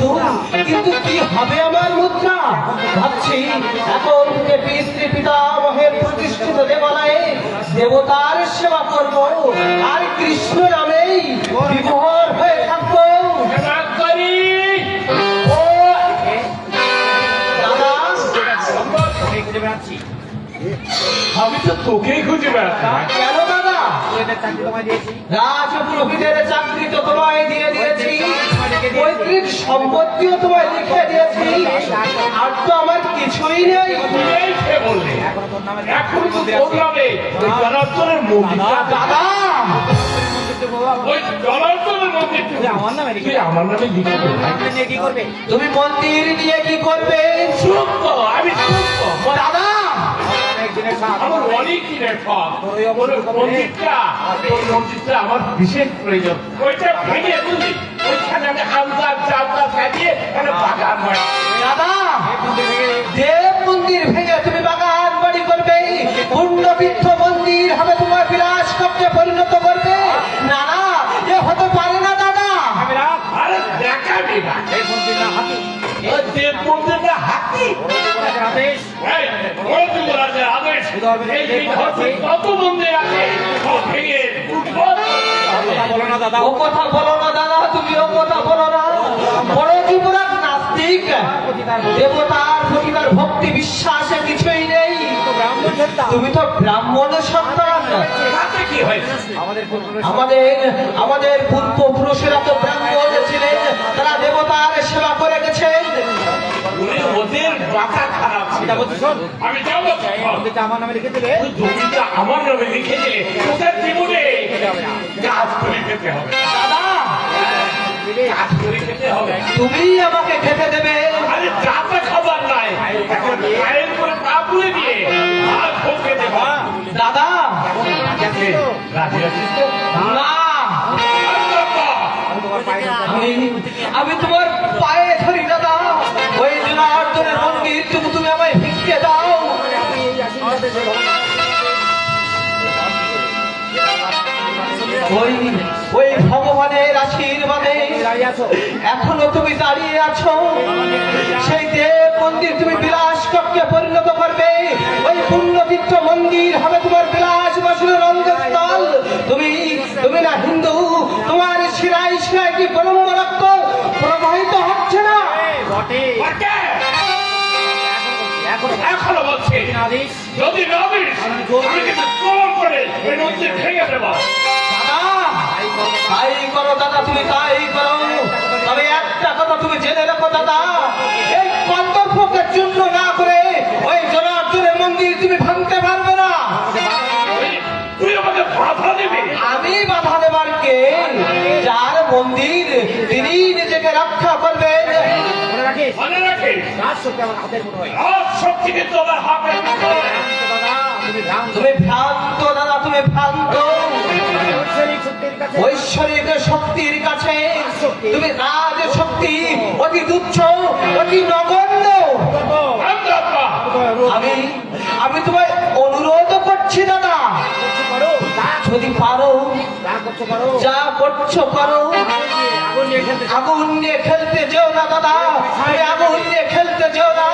কিন্তু কিন্তু কি হবে আমার মুদ্রা? ভাবছি এখন থেকে স্ত্রী পিতামহের প্রতিষ্ঠিত দেবালয়ে দেবতার সেবা করব আর কৃষ্ণ নামেই বিভোর হয়ে থাকবো। আমি তো তোকেই খুঁজে বেড়াতাম। কেন দাদা? রাজপুরোহিতের চাকরি তো তোমায় দিয়ে দিয়েছি, পৈতৃক সম্পত্তিও তোমায় লিখে দিয়েছি, আর তো আমার কিছুই নেই। বললে এখন তো তোর নামে ওই জনার্দনের মন্দিরটা দাদা, ওই জনার্দনের মন্দিরটা আমার নামে তুই আমার নামে লিখে দে ভাই। কি করবে? তুমি মন্দির নিয়ে কি করবে? চুপ কর, আমি চুপ কর। দাদা, আমার অনেক দিনের শখ। মন্দিরটা আমার বিশেষ প্রয়োজন। ওইটা ভেঙে তুলি, ওইখানে আমি আমদা চালদা সাজিয়ে একটা বাগান বানাই। দাদা, দেব মন্দির ভেঙে তুমি বাগান বাড়ি করবে, পুণ্যতীর্থ মন্দির হবে তোমার বিলাস কক্ষে পরিণত করবে? না না, এ হতে পারে না দাদা। আরে দেখাবি না, এই মন্দির না হাতি, ওই দেব মন্দিরটা হাতি। আদেশ এই, ওই যুবরাজের আদেশ। এই বিধর্মী কত মন্দির আছে, সব ভেঙে উদ্ভব। কথা বলো না দাদা। ও কথা বলো না দাদা, তুমি ও কথা বলো না। বড় যুবরাজ নাস্তিক, দেবতার প্রতি তার ভক্তি বিশ্বাসে কিছুই নেই। ব্রাহ্মণ সন্তান। তুমি তো ব্রাহ্মণ সন্তান। তাতে কি হয়েছে? আমাদের পূর্বপুরুষ আমাদের পূর্বপুরুষেরা তো ব্রাহ্মণ ছিলেন, তারা দেবতার সেবা করে গেছেন। ওদের মাথা খারাপ ছিল। এটা বলছি শোন, আমি যাবো এই মন্দিরটা আমার নামে লিখে দিলে তুই জমিটা আমার নামে লিখে দিলে তোদের জীবনে কাজ করে খেতে হবে। দাদা, কাজ করে খেতে হবে। তুমি আমাকে খেতে দেবে? আরে যাতে খাবার নাই, এখন গায়ের করে পা পুড়ে দিয়ে ভাত ভোগ খেতে হবে। দাদা, রাজি আছিস তো? না, আমি তোমার পায়ে ধরতে আমি তোমার পায়ে ধরি দাদা। ওই জনার্দনের মন্দির তুমি আমায় ভিক্ষে দাও। এই আশীর্বাদে যে ওই ভগবানের আশীর্বাদে দাঁড়িয়ে আছো, এখনো তুমি দাঁড়িয়ে আছো। সেই দেব মন্দির তুমি বিলাস কক্ষে পরিণত করবে, ওই পুণ্যতীর্থ মন্দির হবে তোমার বিলাস বাসনের রঙ্গস্থল। তুমি না হিন্দু, তোমার শিরায় শিরায় কি ব্রহ্ম রক্ত প্রবাহিত হচ্ছে না? বটে ওকে, এখনো এখনো বলছি, আদেশ যদি না দিস, আমি কিন্তু জোর করে এই মন্দির ভেঙে দেবো। দাদা, তাই করো দাদা, তুমি তাই করো। তবে একটা কথা তুমি জেনে রাখো দাদা, এই কর্তব্যকে চূর্ণ না করে ওই জনার্দনের মন্দির তুমি ভাঙতে পারবে না। তুই আমাকে বাধা দিবি? আমি বাধা দেবার কে? যার মন্দির তিনি নিজেকে রক্ষা করবেন। মনে রাখিস, মনে রাখিস, রাজ শক্তি আমার হাতের মুঠোয়। রাজ শক্তি কিন্তু আমার হাতের মুঠোয়। দাদা তুমি ভ্রান্ত, তুমি ভ্রান্ত দাদা, তুমি ভ্রান্ত। ঐশ্বরিক শক্তির কাছে ঐশ্বরিক শক্তির কাছে তুমি রাজ শক্তি অতি তুচ্ছ, অতি নগণ্য। আন্দাজা, আমি তোমায় অনুরোধ করছি দাদা, করো, যদি পারো যা করছো করো, যা করছো করো। আগুন নিয়ে খেলতে আগুন নিয়ে খেলতে যেও না দাদা, তুমি আগুন নিয়ে খেলতে যেও না,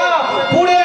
পুড়ে